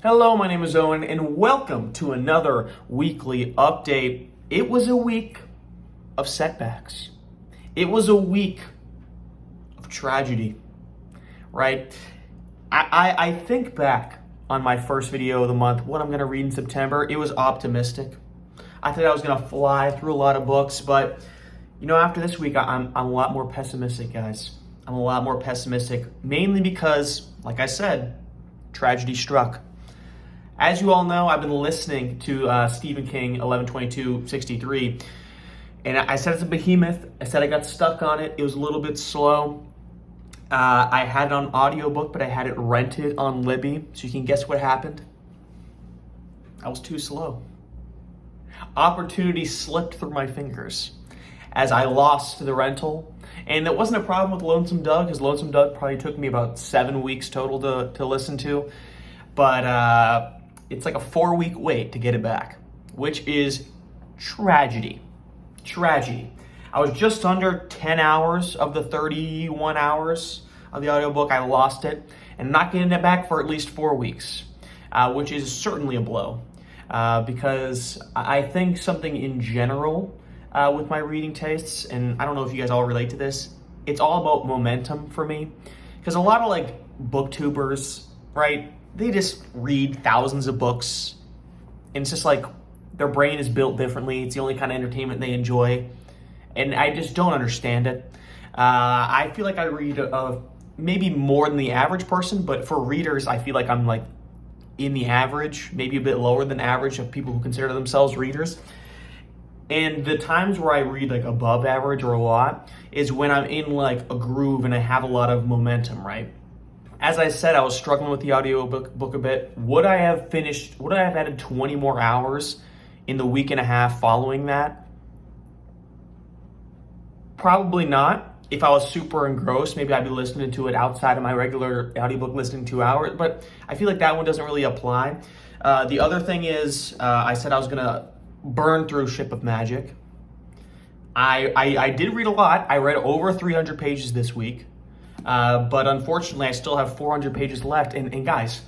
Hello, my name is Owen, and welcome to another weekly update. It was a week of setbacks. It was a week of tragedy, right? I think back on my first video of the month, what I'm going to read in September. It was optimistic. I thought I was going to fly through a lot of books, but after this week, I'm a lot more pessimistic, guys. I'm a lot more pessimistic, mainly because, like I said, tragedy struck. As you all know, I've been listening to Stephen King, 11/22/63, and I said it's a behemoth. I said I got stuck on it. It was a little bit slow. I had it on audiobook, but I had it rented on Libby, so you can guess what happened? I was too slow. Opportunity slipped through my fingers as I lost the rental. And it wasn't a problem with Lonesome Doug, because Lonesome Doug probably took me about 7 weeks total to listen to. But it's like a 4-week wait to get it back, which is tragedy. Tragedy. I was just under 10 hours of the 31 hours of the audiobook. I lost it, and not getting it back for at least 4 weeks, which is certainly a blow. Because I think something in general with my reading tastes, and I don't know if you guys all relate to this, it's all about momentum for me. Because a lot of booktubers, right, they just read thousands of books, and it's just like their brain is built differently. It's the only kind of entertainment they enjoy, and I just don't understand it. I feel like I read maybe more than the average person, but for readers, I feel like I'm in the average, maybe a bit lower than average of people who consider themselves readers. And the times where I read above average or a lot is when I'm in a groove and I have a lot of momentum, right? As I said, I was struggling with the audiobook a bit. Would I have added 20 more hours in the week and a half following that? Probably not. If I was super engrossed, maybe I'd be listening to it outside of my regular audiobook listening 2 hours, but I feel like that one doesn't really apply. The other thing is, I said I was gonna burn through Ship of Magic. I did read a lot. I read over 300 pages this week. But unfortunately, I still have 400 pages left. And guys,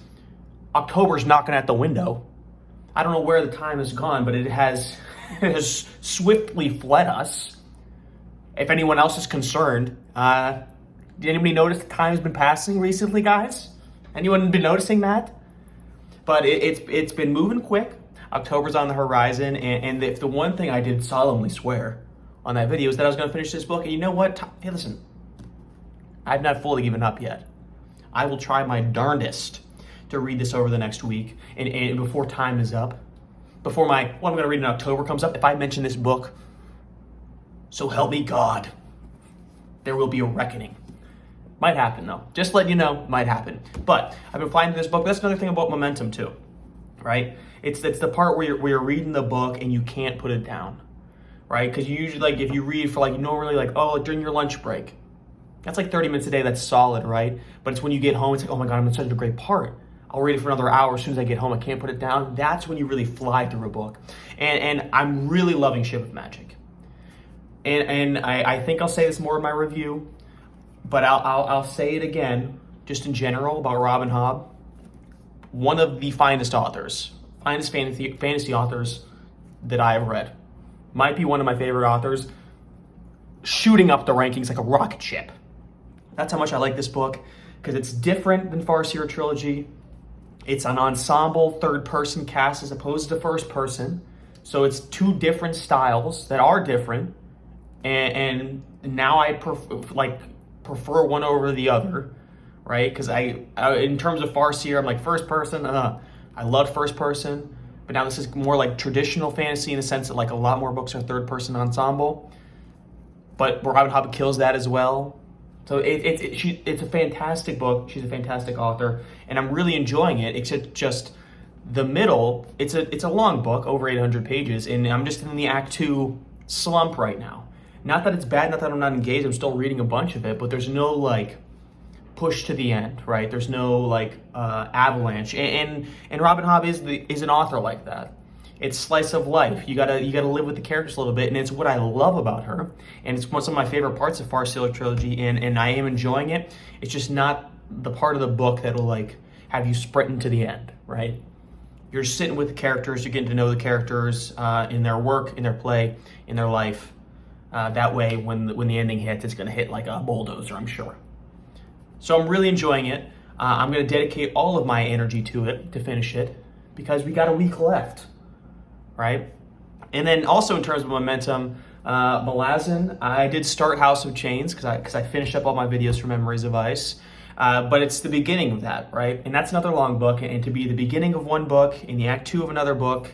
October's knocking at the window. I don't know where the time has gone, but it has swiftly fled us. If anyone else is concerned, did anybody notice the time has been passing recently, guys? Anyone been noticing that? But it's been moving quick. October's on the horizon, and if the one thing I did solemnly swear on that video is that I was going to finish this book, and you know what? Hey, listen. I've not fully given up yet. I will try my darndest to read this over the next week, and before time is up, before what I'm going to read in October comes up, if I mention this book, so help me God, there will be a reckoning. Might happen though. Just let you know, might happen. But I've been flying through this book. That's another thing about momentum too, right? It's the part where you're reading the book and you can't put it down, right? Because you usually if you read for normally during your lunch break. That's 30 minutes a day, that's solid, right? But it's when you get home, it's oh my God, I'm in such a great part. I'll read it for another hour as soon as I get home, I can't put it down. That's when you really fly through a book. And I'm really loving Ship of Magic. And I think I'll say this more in my review, but I'll say it again, just in general, about Robin Hobb. One of the finest fantasy authors that I have read. Might be one of my favorite authors. Shooting up the rankings like a rocket ship. That's how much I like this book, because it's different than Farseer Trilogy. It's an ensemble third-person cast as opposed to first person. So it's two different styles that are different. And now I prefer one over the other, right? Because I in terms of Farseer, I'm first person. I love first person. But now this is more traditional fantasy in the sense that a lot more books are third-person ensemble. But Robin Hobb kills that as well. So it's a fantastic book. She's a fantastic author, and I'm really enjoying it. Except just the middle. It's a long book, over 800 pages, and I'm just in the Act 2 slump right now. Not that it's bad, not that I'm not engaged. I'm still reading a bunch of it, but there's no push to the end, right? There's no avalanche, and Robin Hobb is an author like that. It's slice of life. You gotta live with the characters a little bit, and it's what I love about her. And it's some of my favorite parts of Farseer Trilogy, and I am enjoying it. It's just not the part of the book that'll have you sprinting to the end. right? You're sitting with the characters, you're getting to know the characters in their work, in their play, in their life. That way, when the ending hits, it's going to hit like a bulldozer, I'm sure. So I'm really enjoying it. I'm going to dedicate all of my energy to it, to finish it, because we got a week left, right? And then also in terms of momentum, Malazan, I did start House of Chains because I finished up all my videos for Memories of Ice. But it's the beginning of that, right? And that's another long book. And to be the beginning of one book in the act 2 of another book,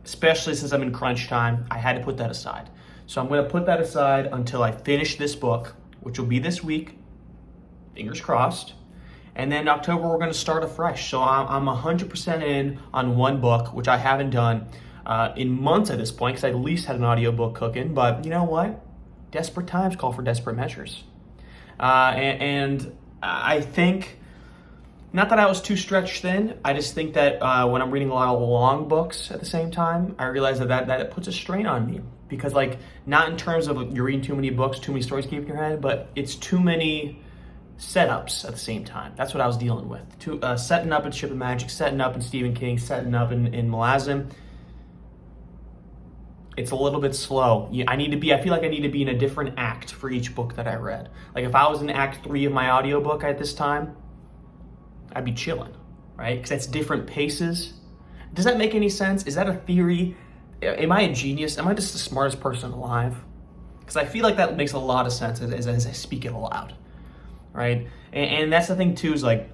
especially since I'm in crunch time, I had to put that aside. So I'm going to put that aside until I finish this book, which will be this week, fingers crossed. And then October, we're going to start afresh. So I'm 100% in on one book, which I haven't done in months at this point, because I at least had an audiobook cooking. But you know what? Desperate times call for desperate measures. And I think, not that I was too stretched thin, I just think that when I'm reading a lot of long books at the same time, I realize that it puts a strain on me. Because, like, not in terms of you're reading too many books, too many stories keep in your head, but it's too many setups at the same time. That's what I was dealing with. Setting up in Ship of Magic, setting up in Stephen King, setting up in Malazan. It's a little bit slow. I feel like I need to be in a different act for each book that I read. Like if I was in act 3 of my audiobook at this time, I'd be chilling, right? Because that's different paces. Does that make any sense? Is that a theory? Am I a genius? Am I just the smartest person alive? Because I feel like that makes a lot of sense as I speak it aloud, right? And that's the thing too, is like,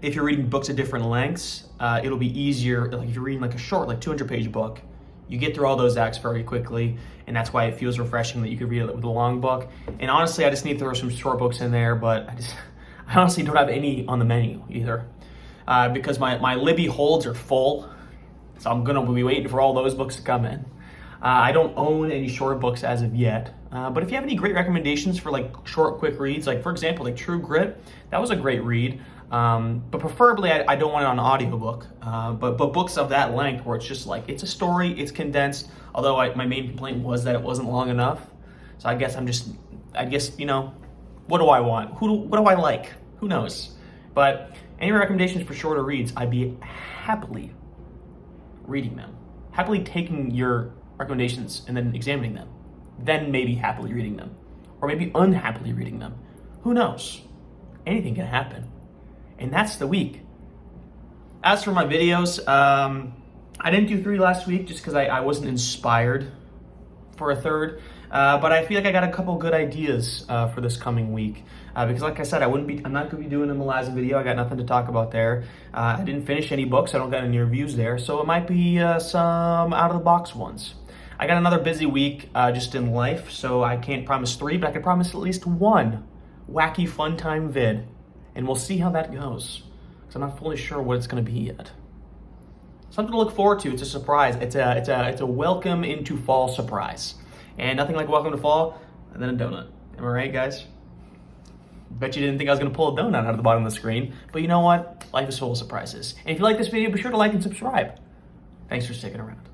if you're reading books at different lengths, it'll be easier. Like if you're reading like a short, like 200-page book, you get through all those acts very quickly, and that's why it feels refreshing that you could read it with a long book. And honestly, I just need to throw some short books in there, but I honestly don't have any on the menu either, because my Libby holds are full, so I'm gonna be waiting for all those books to come in. I don't own any short books as of yet, but if you have any great recommendations for like short, quick reads, like for example, like True Grit, that was a great read. But preferably, I don't want it on an audiobook, but books of that length where it's just like, it's a story, it's condensed, although my main complaint was that it wasn't long enough. So I guess, you know, what do I want? What do I like? Who knows? But any recommendations for shorter reads, I'd be happily reading them, happily taking your recommendations and then examining them, then maybe happily reading them, or maybe unhappily reading them. Who knows? Anything can happen. And that's the week. As for my videos, I didn't do 3 last week just because I wasn't inspired for a third. But I feel like I got a couple good ideas for this coming week. Because like I said, I'm not going to be doing a Malazan video. I got nothing to talk about there. I didn't finish any books. I don't got any reviews there. So it might be some out-of-the-box ones. I got another busy week just in life, so I can't promise 3, but I can promise at least 1 wacky fun time vid. And we'll see how that goes, because I'm not fully sure what it's going to be yet. Something to look forward to. It's a surprise. It's a welcome into fall surprise. And nothing like welcome to fall, and then a donut. Am I right, guys? Bet you didn't think I was going to pull a donut out of the bottom of the screen. But you know what? Life is full of surprises. And if you like this video, be sure to like and subscribe. Thanks for sticking around.